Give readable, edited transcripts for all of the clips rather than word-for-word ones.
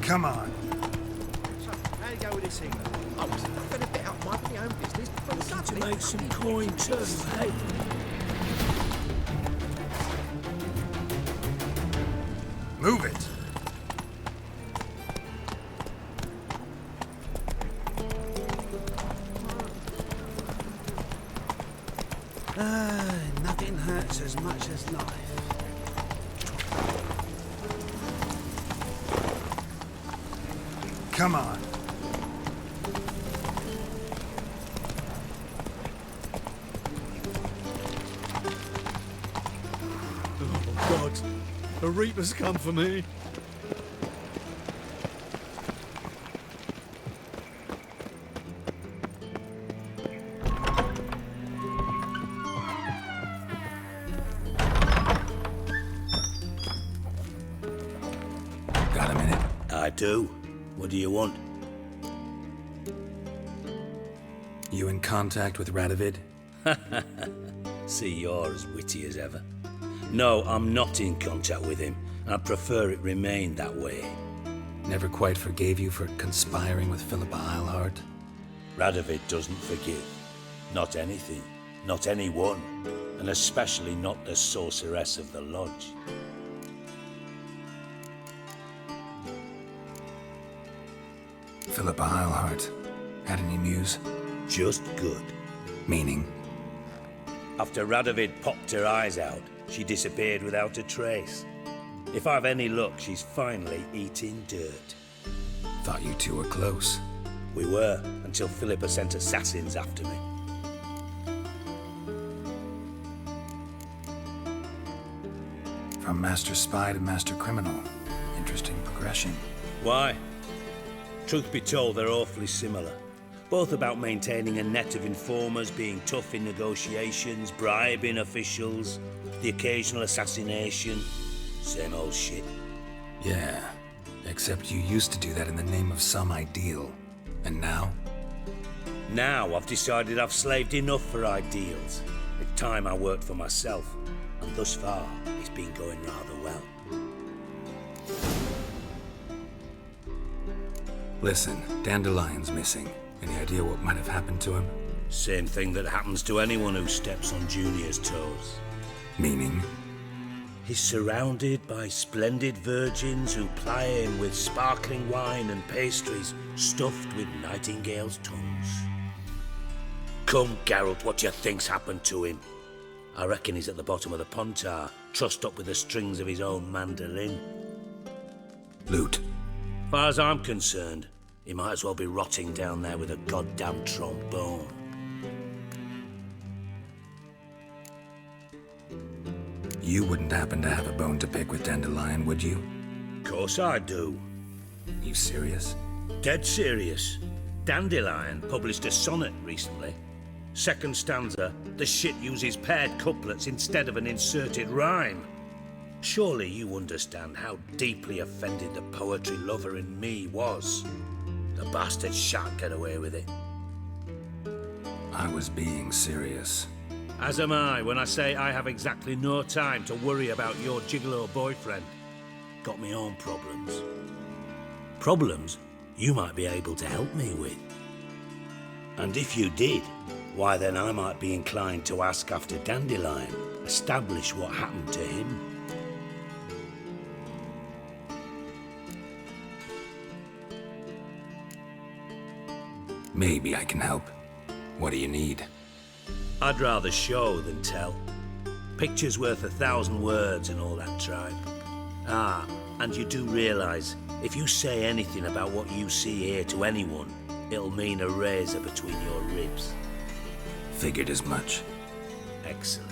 Come on. So, how do you go with this thing? I was going to bit out my own business, but suddenly... To make some coin too, eh? Move it. Nothing hurts as much as life. Come on. Oh, God. The Reaper's come for me. Got a minute? I do. What do you want? You in contact with Radovid? See, you're as witty as ever. No, I'm not in contact with him. I prefer it remain that way. Never quite forgave you for conspiring with Philippa Eilhart? Radovid doesn't forgive. Not anything. Not anyone. And especially not the sorceress of the Lodge. Philippa Eilhart. Had any news? Just good. Meaning? After Radovid popped her eyes out, she disappeared without a trace. If I've any luck, she's finally eating dirt. Thought you two were close. We were, until Philippa sent assassins after me. From master spy to master criminal. Interesting progression. Why? Truth be told, they're awfully similar. Both about maintaining a net of informers, being tough in negotiations, bribing officials, the occasional assassination. Same old shit. Yeah, except you used to do that in the name of some ideal. And now? Now I've decided I've slaved enough for ideals. It's time I worked for myself. And thus far, it's been going rather well. Listen, Dandelion's missing. Any idea what might have happened to him? Same thing that happens to anyone who steps on Junior's toes. Meaning? He's surrounded by splendid virgins who ply him with sparkling wine and pastries stuffed with nightingales' tongues. Come, Geralt, what do you think's happened to him? I reckon he's at the bottom of the Pontar, trussed up with the strings of his own mandolin. Loot. Far as I'm concerned, he might as well be rotting down there with a goddamn trombone. You wouldn't happen to have a bone to pick with Dandelion, would you? Course I do. You serious? Dead serious. Dandelion published a sonnet recently. Second stanza, the shit uses paired couplets instead of an inserted rhyme. Surely you understand how deeply offended the poetry lover in me was. The bastard shan't get away with it. I was being serious. As am I when I say I have exactly no time to worry about your gigolo boyfriend. Got me own problems. Problems you might be able to help me with. And if you did, why then I might be inclined to ask after Dandelion, establish what happened to him. Maybe I can help. What do you need? I'd rather show than tell. Picture's worth 1,000 words and all that tribe. Ah, and you do realise, if you say anything about what you see here to anyone, it'll mean a razor between your ribs. Figured as much. Excellent.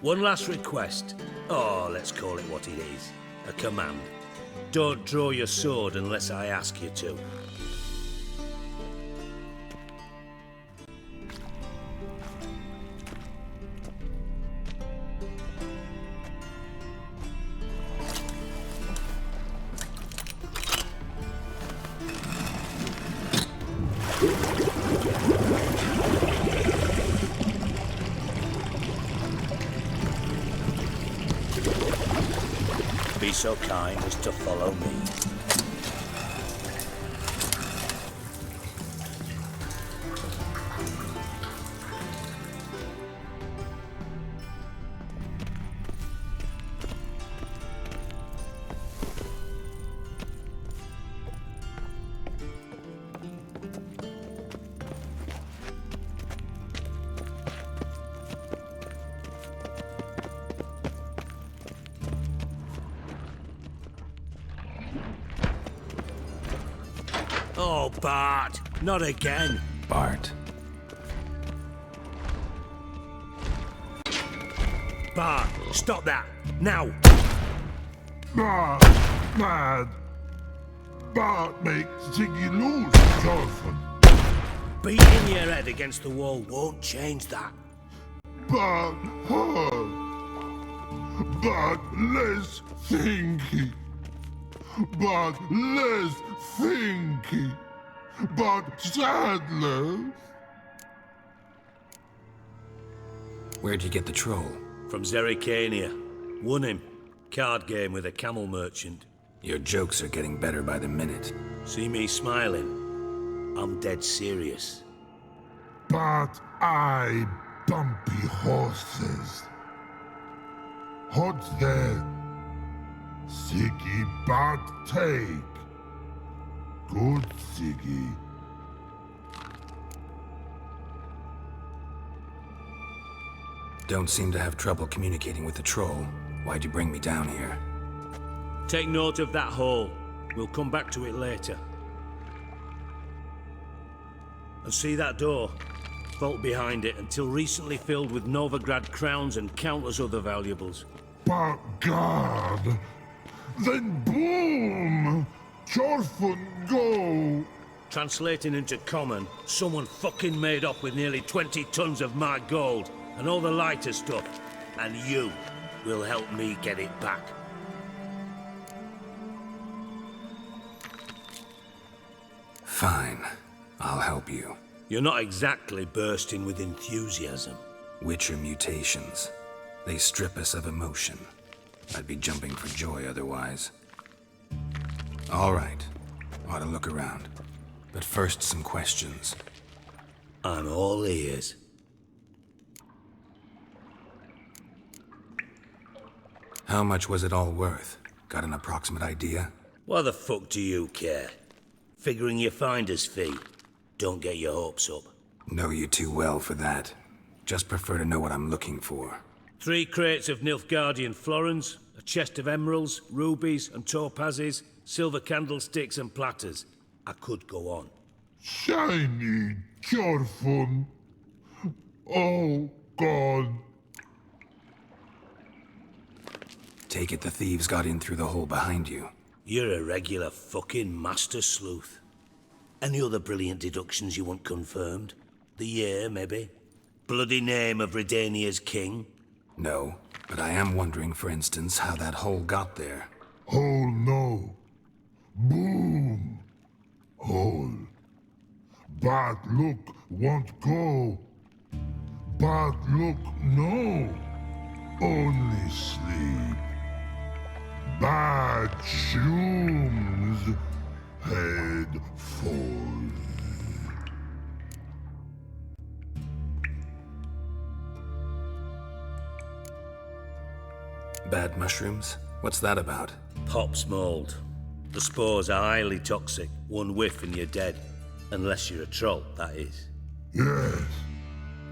One last request. Oh, let's call it what it is. A command. Don't draw your sword unless I ask you to. Be so kind as to follow me. Oh, Bart, not again. Bart. Bart, stop that, now. Bart, mad. Bart make Ziggy lose, Jonathan. Beating your head against the wall won't change that. Bart hurt. Bart less thinky. Bart less thinky. Bart sadler. Where'd you get the troll? From Zerrikania. Won him. Card game with a camel merchant. Your jokes are getting better by the minute. See me smiling? I'm dead serious. But I bumpy horses. Hot there. Siggy but take. Good Siggy. Don't seem to have trouble communicating with the troll. Why'd you bring me down here? Take note of that hole. We'll come back to it later. And see that door? Vault behind it, until recently filled with Novigrad crowns and countless other valuables. But God, then boom! Chorfun go! Translating into common, someone fucking made off with nearly 20 tons of my gold and all the lighter stuff. And you will help me get it back. Fine. I'll help you. You're not exactly bursting with enthusiasm. Witcher mutations. They strip us of emotion. I'd be jumping for joy otherwise. All right. Ought to look around. But first, some questions. I'm all ears. How much was it all worth? Got an approximate idea? Why the fuck do you care? Figuring your finder's fee. Don't get your hopes up. Know you too well for that. Just prefer to know what I'm looking for. 3 crates of Nilfgaardian florins, a chest of emeralds, rubies and topazes, silver candlesticks and platters. I could go on. Shiny Chorfun. Oh, God. Take it the thieves got in through the hole behind you. You're a regular fucking master sleuth. Any other brilliant deductions you want confirmed? The year, maybe? Bloody name of Redania's king? No, but I am wondering, for instance, how that hole got there. Hole no. Boom. Hole. But look won't go. But look no. Only sleep. Bad shrooms. Head falls. Bad mushrooms? What's that about? Pop's mold. The spores are highly toxic. One whiff and you're dead. Unless you're a troll, that is. Yes.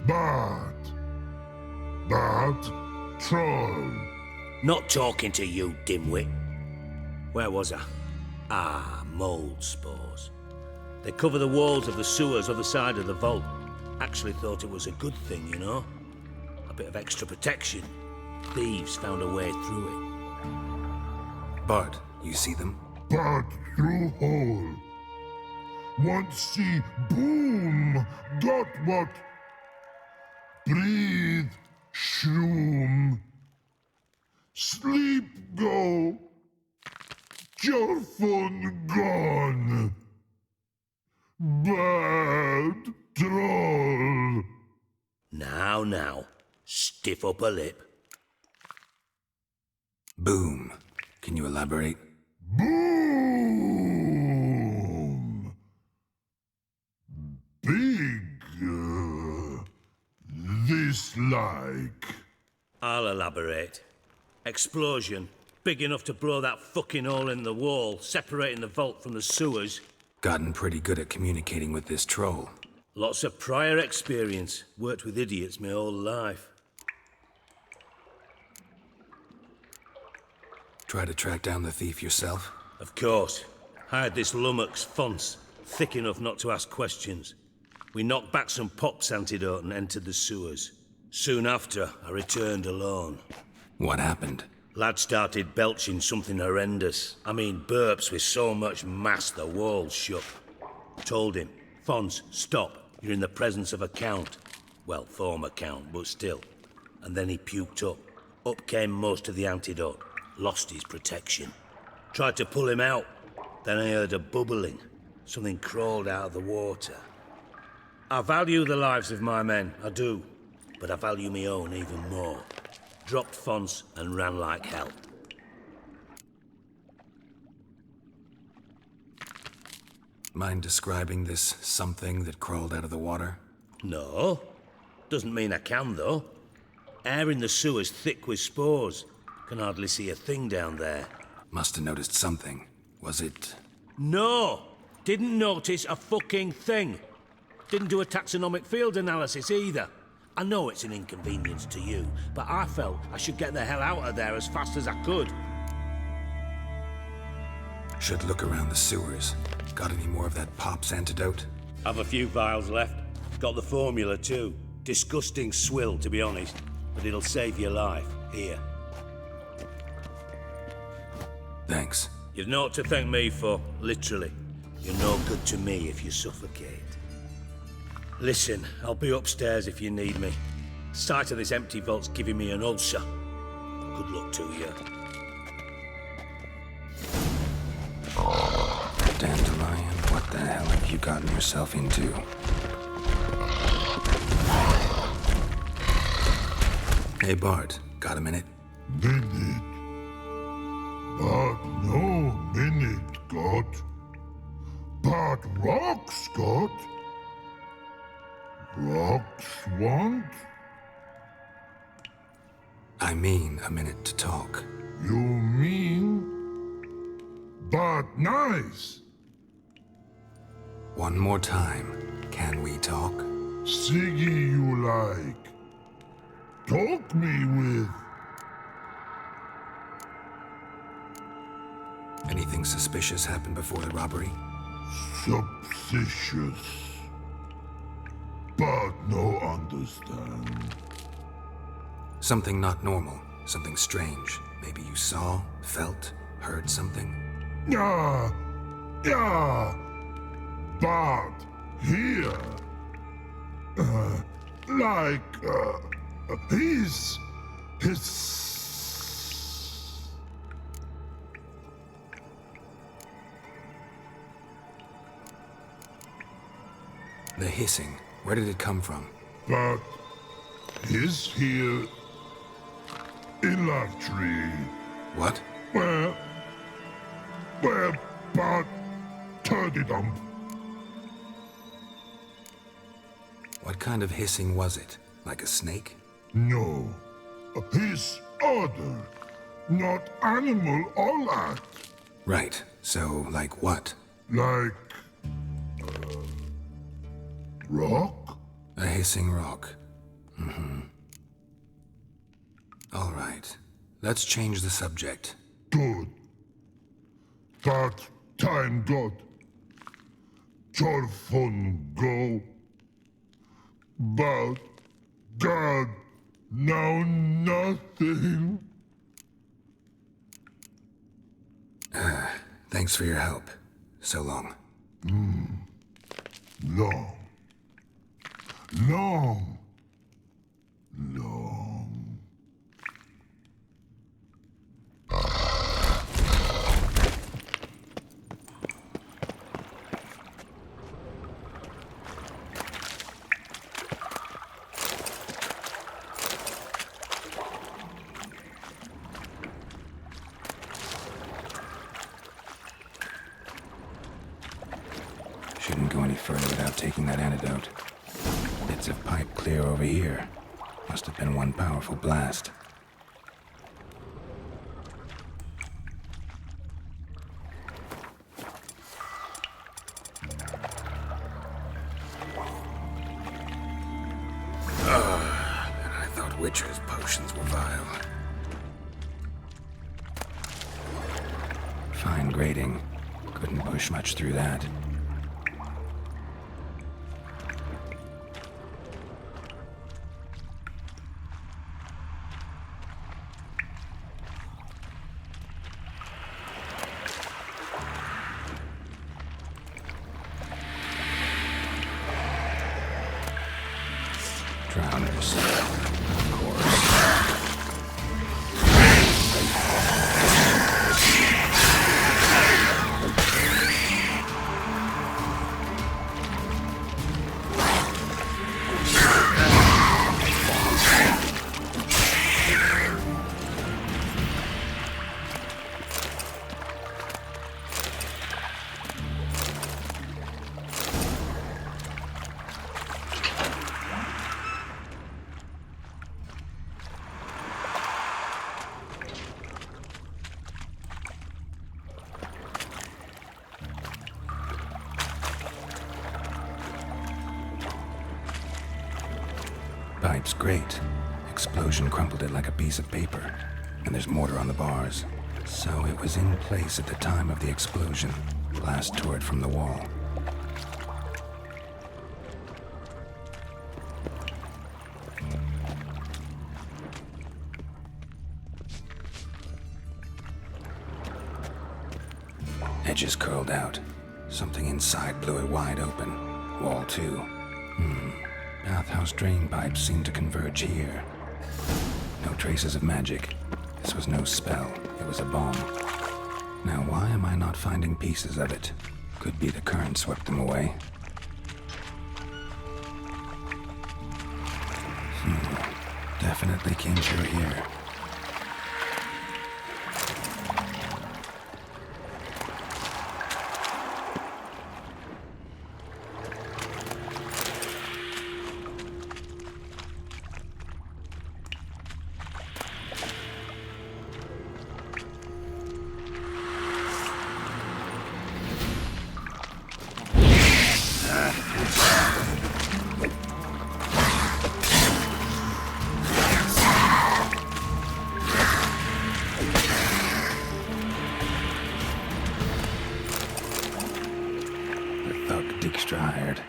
But troll. Not talking to you, dimwit. Where was I? Ah, mold spores. They cover the walls of the sewers other side of the vault. Actually thought it was a good thing, you know? A bit of extra protection. Thieves found a way through it. Bart, you see them? But through hole. Want see boom. Got what? Breathe. Shroom. Sleep go. Your phone gone. Bad troll. Now, stiff up a lip. Boom. Can you elaborate? Boom. Big. This like. I'll elaborate. Explosion. Big enough to blow that fucking hole in the wall, separating the vault from the sewers. Gotten pretty good at communicating with this troll. Lots of prior experience. Worked with idiots my whole life. Try to track down the thief yourself? Of course. Hired this lummox, Fons. Thick enough not to ask questions. We knocked back some Pop's antidote and entered the sewers. Soon after, I returned alone. What happened? Lad started belching something horrendous. I mean, burps with so much mass the walls shook. Told him, Fons, stop. You're in the presence of a count. Well, former count, but still. And then he puked up. Up came most of the antidote. Lost his protection. Tried to pull him out. Then I heard a bubbling. Something crawled out of the water. I value the lives of my men, I do. But I value my own even more. Dropped Fons and ran like hell. Mind describing this something that crawled out of the water? No. Doesn't mean I can, though. Air in the sewer's thick with spores. Can hardly see a thing down there. Must have noticed something. Was it... No! Didn't notice a fucking thing. Didn't do a taxonomic field analysis either. I know it's an inconvenience to you, but I felt I should get the hell out of there as fast as I could. Should look around the sewers. Got any more of that Pop's antidote? Have a few vials left. Got the formula too. Disgusting swill, to be honest, but it'll save your life. Here. Thanks. You've naught to thank me for, literally. You're no good to me if you suffocate. Listen, I'll be upstairs if you need me. Sight of this empty vault's giving me an ulcer. Good luck to you. Dandelion, what the hell have you gotten yourself into? Hey Bart, got a minute? Minute. But no minute, God. But rocks, God. Rocks want? I mean a minute to talk. You mean? But nice. One more time. Can we talk? Siggy you like. Talk me with. Anything suspicious happened before the robbery? Suspicious. But no understand. Something not normal. Something strange. Maybe you saw, felt, heard something? Yeah. But here. His. The hissing. Where did it come from? But his here in that tree. What? Where but turdy-dump. What kind of hissing was it? Like a snake? No. His other. Not animal all that. Right. So, like what? Like... rock? A hissing rock. All right. Let's change the subject. Good. But time God. Jorfun go. But God, now nothing. Thanks for your help. So long. Long. Shouldn't go any further without taking that antidote. Bits of pipe clear over here. Must have been one powerful blast. And I thought Witcher's potions were vile. Fine grading. Couldn't push much through that. Drowners. Of course. Pipe's great. Explosion crumpled it like a piece of paper. And there's mortar on the bars. So it was in place at the time of the explosion. Blast tore it from the wall. Edges curled out. Something inside blew it wide open. Wall too. Bathhouse drain pipes seemed to converge here. No traces of magic. This was no spell. It was a bomb. Now why am I not finding pieces of it? Could be the current swept them away. Definitely came through here. Tired.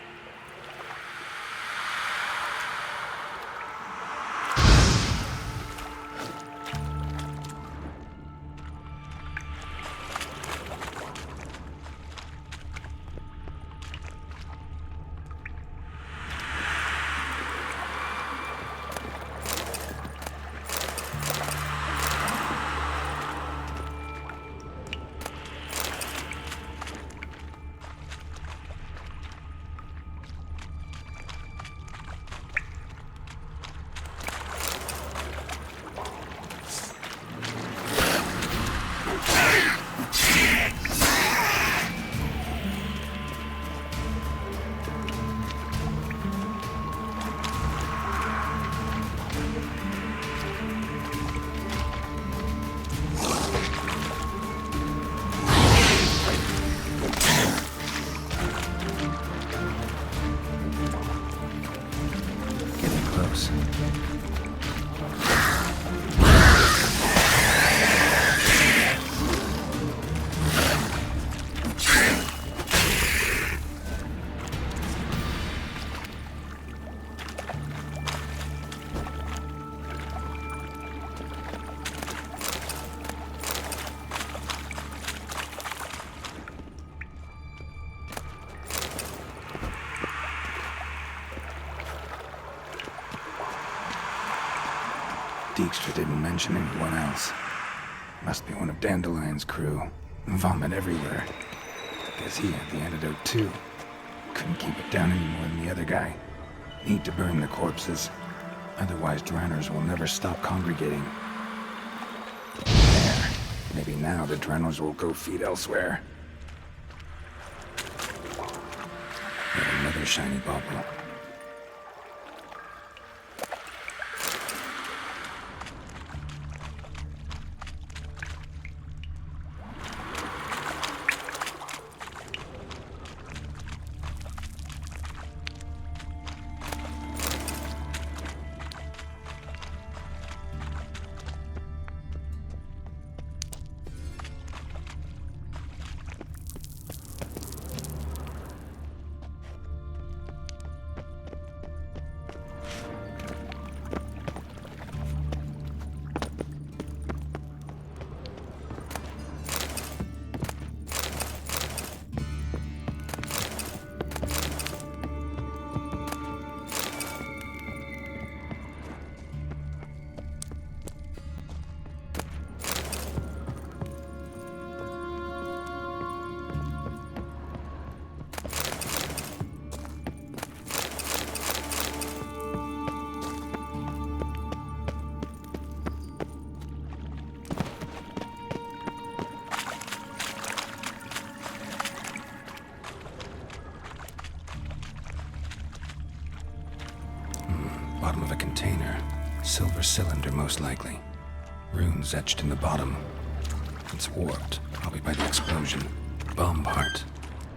Dijkstra didn't mention anyone else. Must be one of Dandelion's crew. Vomit everywhere. Guess he had the antidote too. Couldn't keep it down any more than the other guy. Need to burn the corpses. Otherwise drowners will never stop congregating. There. Maybe now the drowners will go feed elsewhere. Yet another shiny bauble. Bottom of a container. Silver cylinder, most likely. Runes etched in the bottom. It's warped, probably by the explosion. Bomb part.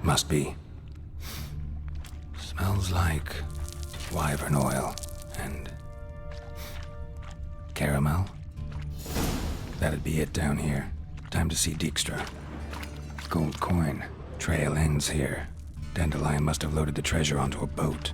Must be. Smells like wyvern oil and caramel. That'd be it down here. Time to see Dijkstra. Gold coin. Trail ends here. Dandelion must have loaded the treasure onto a boat.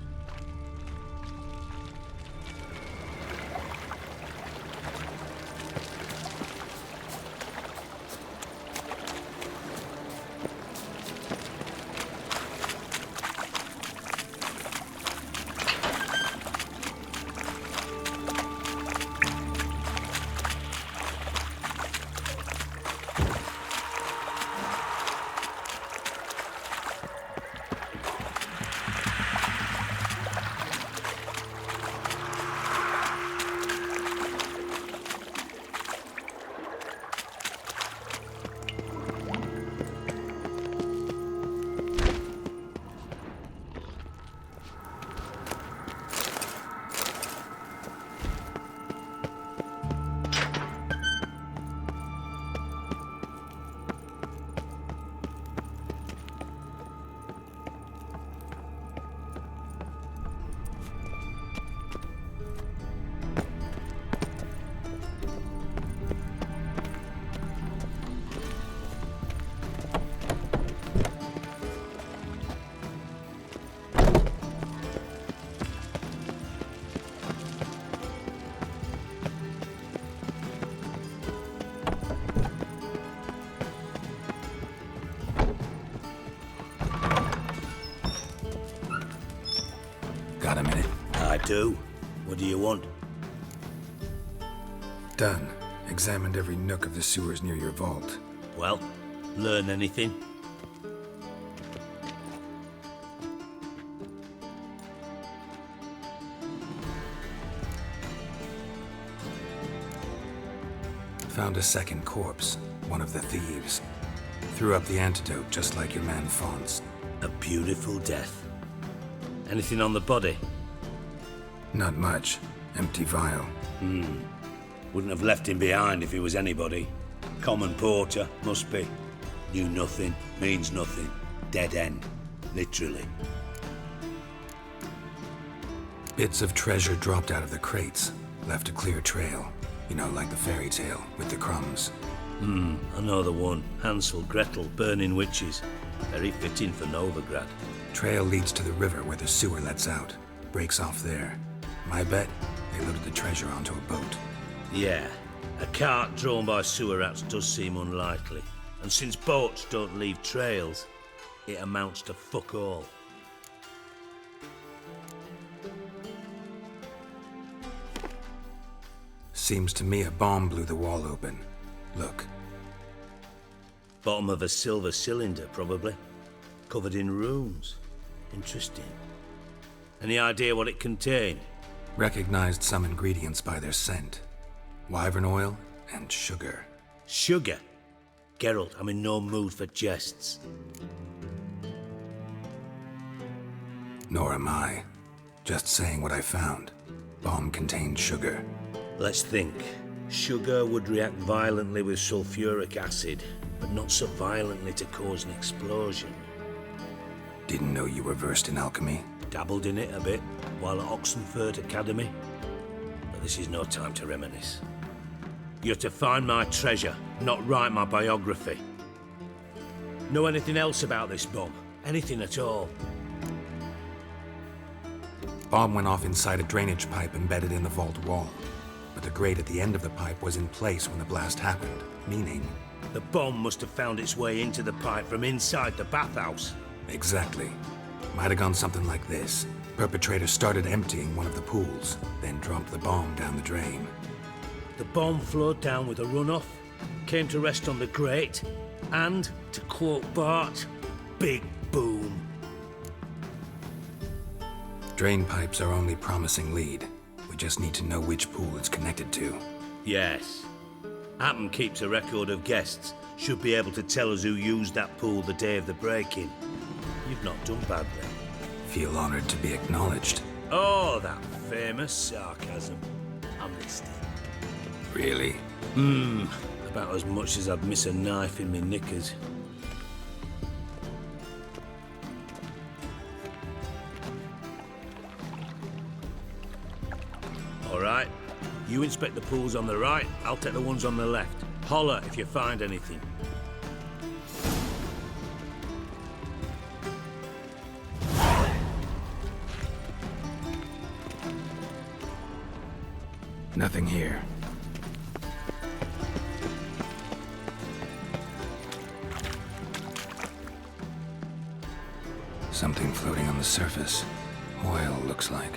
Got a minute? I do. What do you want? Done. Examined every nook of the sewers near your vault. Well, learn anything? Found a second corpse. One of the thieves. Threw up the antidote just like your man Faunt's. A beautiful death. Anything on the body? Not much. Empty vial. Wouldn't have left him behind if he was anybody. Common porter, must be. Knew nothing, means nothing. Dead end. Literally. Bits of treasure dropped out of the crates. Left a clear trail. You know, like the fairy tale, with the crumbs. I know the one. Hansel, Gretel, burning witches. Very fitting for Novigrad. Trail leads to the river where the sewer lets out. Breaks off there. My bet, they loaded the treasure onto a boat. Yeah, a cart drawn by sewer rats does seem unlikely. And since boats don't leave trails, it amounts to fuck all. Seems to me a bomb blew the wall open. Look. Bottom of a silver cylinder, probably. Covered in runes. Interesting. Any idea what it contained? Recognized some ingredients by their scent. Wyvern oil and sugar. Sugar? Geralt, I'm in no mood for jests. Nor am I. Just saying what I found. Bomb contained sugar. Let's think. Sugar would react violently with sulfuric acid, but not so violently to cause an explosion. Didn't know you were versed in alchemy. Dabbled in it a bit while at Oxenford Academy. But this is no time to reminisce. You're to find my treasure, not write my biography. Know anything else about this bomb? Anything at all? Bomb went off inside a drainage pipe embedded in the vault wall. But the grate at the end of the pipe was in place when the blast happened, meaning... The bomb must have found its way into the pipe from inside the bathhouse. Exactly. Might have gone something like this. Perpetrator started emptying one of the pools, then dropped the bomb down the drain. The bomb flowed down with a runoff, came to rest on the grate, and, to quote Bart, big boom. Drain pipes are only promising lead. We just need to know which pool it's connected to. Yes. Appen keeps a record of guests. Should be able to tell us who used that pool the day of the break-in. You've not done badly. Feel honored to be acknowledged. Oh, that famous sarcasm. I'm listening. Really? About as much as I'd miss a knife in me knickers. All right. You inspect the pools on the right, I'll take the ones on the left. Holler if you find anything. Nothing here. Something floating on the surface. Oil, looks like.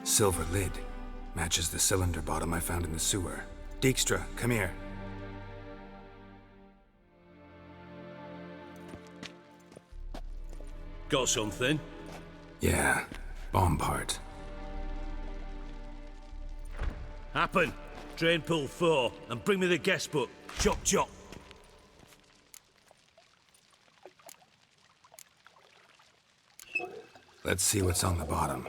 Silver lid. Matches the cylinder bottom I found in the sewer. Dijkstra, come here. Got something? Yeah, bomb part. Happen. Drain pool 4, and bring me the guest book. Chop chop. Let's see what's on the bottom.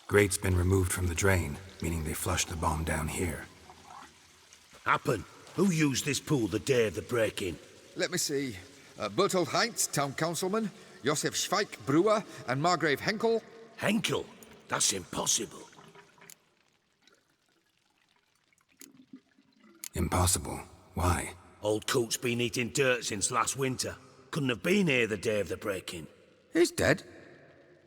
Grate's been removed from the drain, meaning they flushed the bomb down here. Happen. Who used this pool the day of the break-in? Let me see. Bertold Heinz, town councilman, Josef Schweik, brewer, and Margrave Henkel. Henkel? That's impossible. Impossible. Why? Old coot's been eating dirt since last winter. Couldn't have been here the day of the break-in. He's dead?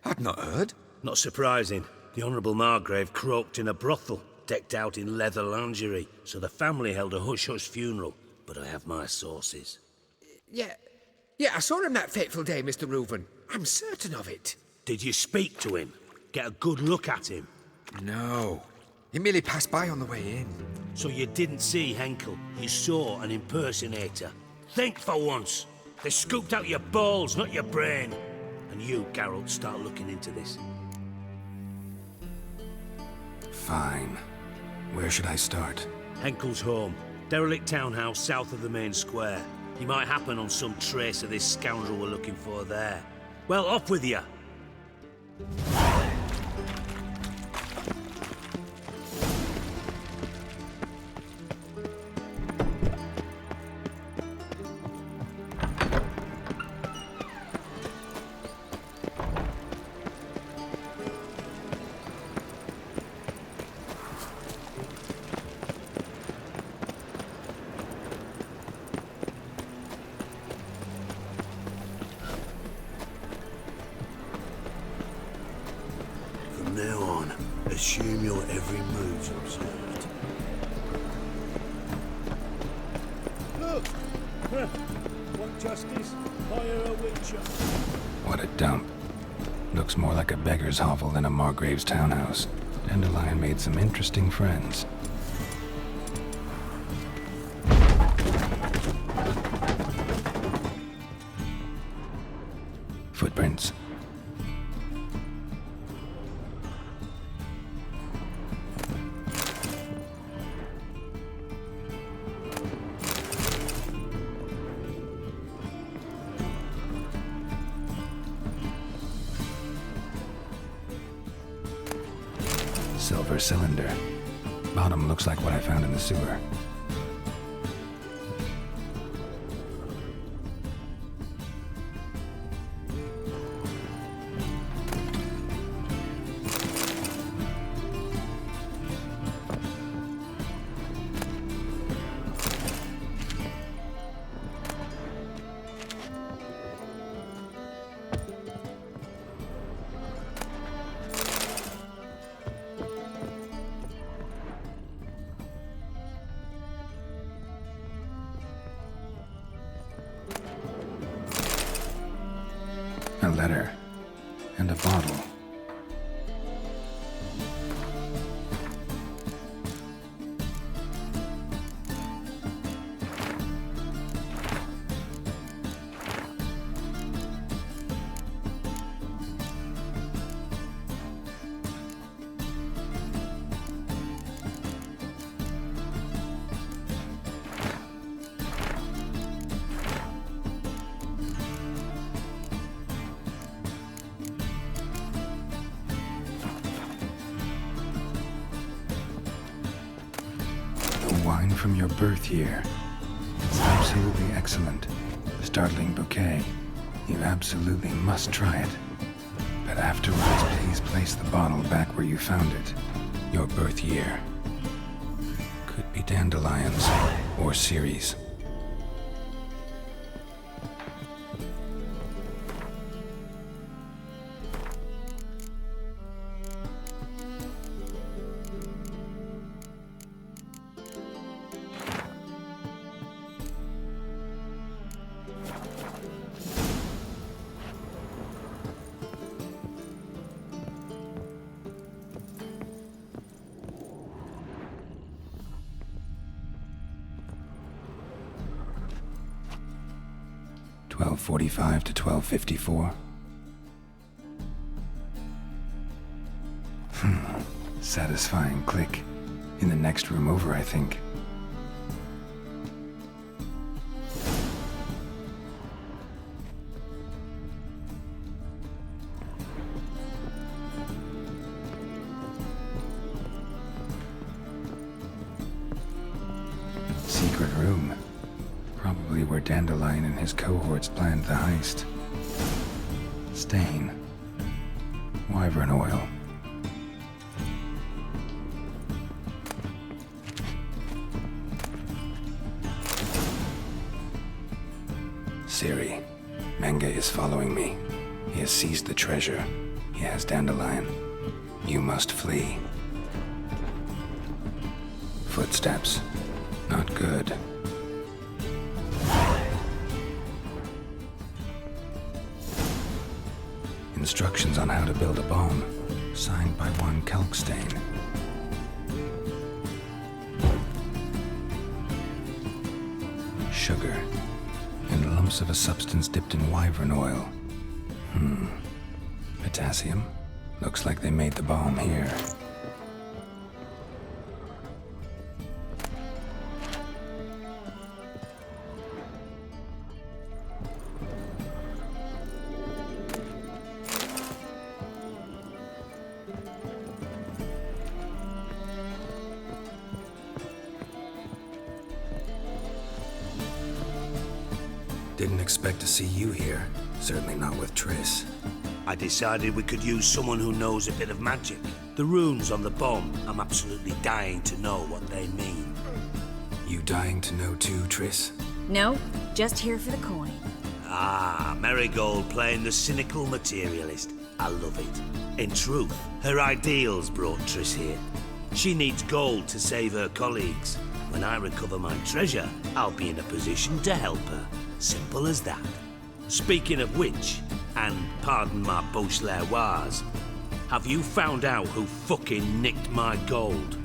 I'd not heard. Not surprising. The Honourable Margrave croaked in a brothel, decked out in leather lingerie, so the family held a hush-hush funeral. But I have my sources. Yeah, I saw him that fateful day, Mr. Reuven. I'm certain of it. Did you speak to him? Get a good look at him? No. He merely passed by on the way in. So you didn't see Henkel, you saw an impersonator. Think for once. They scooped out your balls, not your brain. And you, Geralt, start looking into this. Fine. Where should I start? Henkel's home. Derelict townhouse south of the main square. You might happen on some trace of this scoundrel we're looking for there. Well, off with you. From now on, assume your every move's observed. Look! Want justice? Hire a witcher. What a dump. Looks more like a beggar's hovel than a Margrave's townhouse. Dandelion made some interesting friends. Footprints. Silver cylinder. Bottom looks like what I found in the sewer. A letter. And a bottle. from your birth year. It's absolutely excellent. Startling bouquet. You absolutely must try it. But afterwards, please place the bottle back where you found it. Your birth year. Could be dandelions or Ciri's. .45 to 12:54. Satisfying click. In the next room over, I think. Secret room. Probably where Dandelion and his cohorts planned the heist. Stain. Wyvern oil. Ciri. Menge is following me. He has seized the treasure. He has Dandelion. You must flee. Footsteps. Not good. Instructions on how to build a bomb, signed by one Kalkstain. Sugar, and lumps of a substance dipped in wyvern oil. Potassium? Looks like they made the bomb here. Didn't expect to see you here. Certainly not with Triss. I decided we could use someone who knows a bit of magic. The runes on the bomb, I'm absolutely dying to know what they mean. You dying to know too, Triss? No, just here for the coin. Ah, Marigold playing the cynical materialist. I love it. In truth, her ideals brought Triss here. She needs gold to save her colleagues. When I recover my treasure, I'll be in a position to help her. Simple as that. Speaking of which, and pardon my Beauclervoise, have you found out who fucking nicked my gold?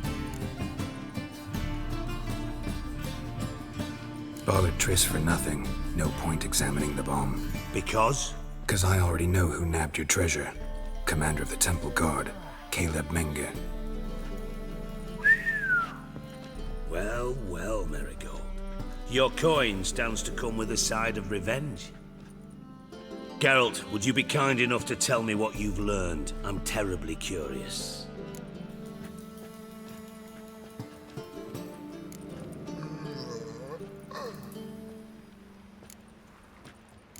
Bothered Triss for nothing. No point examining the bomb. Because? 'Cause I already know who nabbed your treasure. Commander of the Temple Guard, Caleb Menge. Well, well, Marigold. Your coin stands to come with a side of revenge. Geralt, would you be kind enough to tell me what you've learned? I'm terribly curious.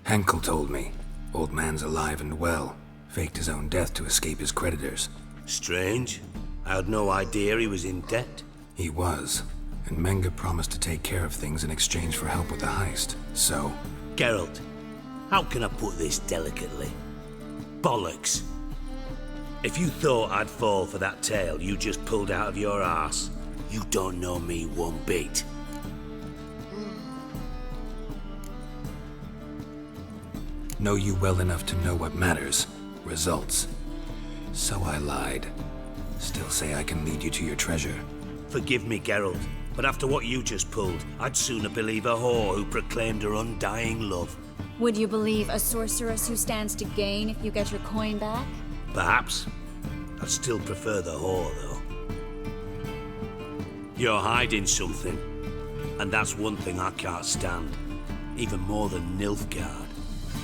Henselt told me. Old man's alive and well. Faked his own death to escape his creditors. Strange. I had no idea he was in debt. He was. And Menge promised to take care of things in exchange for help with the heist. So... Geralt, how can I put this delicately? Bollocks. If you thought I'd fall for that tale you just pulled out of your arse, you don't know me one bit. Know you well enough to know what matters. Results. So I lied. Still say I can lead you to your treasure. Forgive me, Geralt, but after what you just pulled, I'd sooner believe a whore who proclaimed her undying love. Would you believe a sorceress who stands to gain if you get your coin back? Perhaps. I'd still prefer the whore, though. You're hiding something, and that's one thing I can't stand. Even more than Nilfgaard.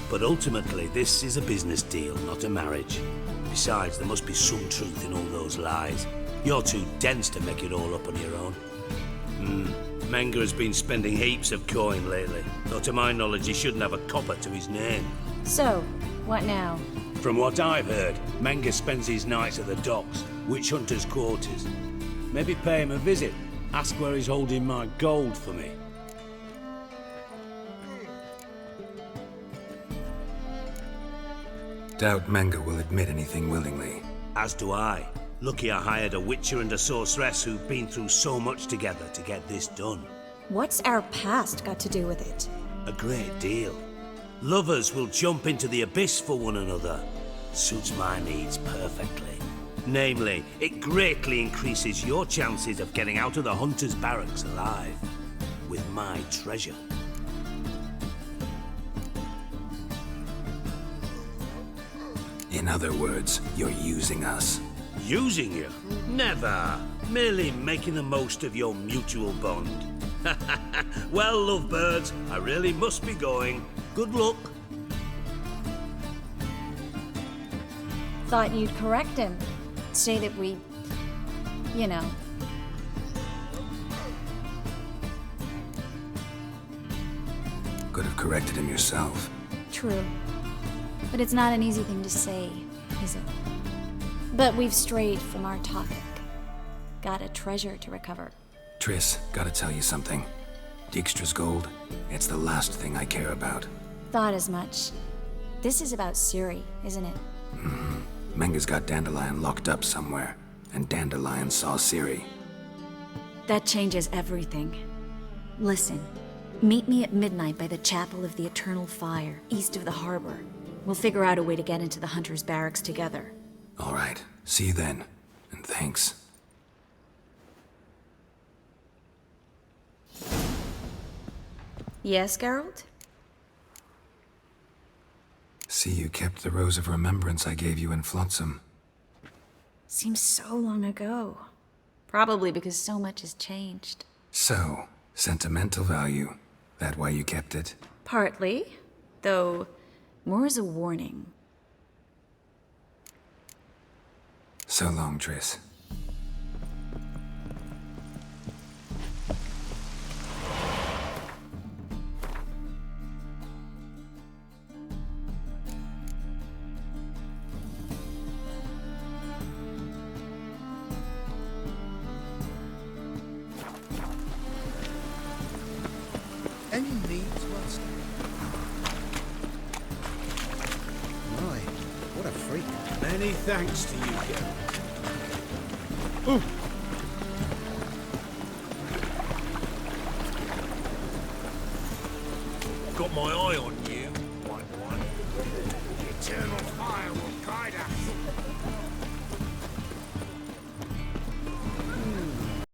But ultimately, this is a business deal, not a marriage. Besides, there must be some truth in all those lies. You're too dense to make it all up on your own. Menga has been spending heaps of coin lately, though to my knowledge he shouldn't have a copper to his name. So, what now? From what I've heard, Menga spends his nights at the docks, witch hunters' quarters. Maybe pay him a visit, ask where he's holding my gold for me. Doubt Menga will admit anything willingly. As do I. Lucky I hired a witcher and a sorceress who've been through so much together to get this done. What's our past got to do with it? A great deal. Lovers will jump into the abyss for one another. Suits my needs perfectly. Namely, it greatly increases your chances of getting out of the hunter's barracks alive. With my treasure. In other words, you're using us. Using you? Never. Merely making the most of your mutual bond. Well, lovebirds, I really must be going. Good luck. Thought you'd correct him. Say that we... you know. Could have corrected him yourself. True. But it's not an easy thing to say, is it? But we've strayed from our topic. Got a treasure to recover. Triss, gotta tell you something. Dijkstra's gold, it's the last thing I care about. Thought as much. This is about Ciri, isn't it? Menga's got Dandelion locked up somewhere, and Dandelion saw Ciri. That changes everything. Listen, meet me at midnight by the Chapel of the Eternal Fire, east of the harbor. We'll figure out a way to get into the Hunter's barracks together. All right, see you then, and thanks. Yes, Geralt? See, you kept the Rose of Remembrance I gave you in Flotsam. Seems so long ago. Probably because so much has changed. So, sentimental value. That why you kept it? Partly, though more as a warning. So long, Triss. Any needs once? My, what a freak. Many thanks to you, Geralt. Got my eye on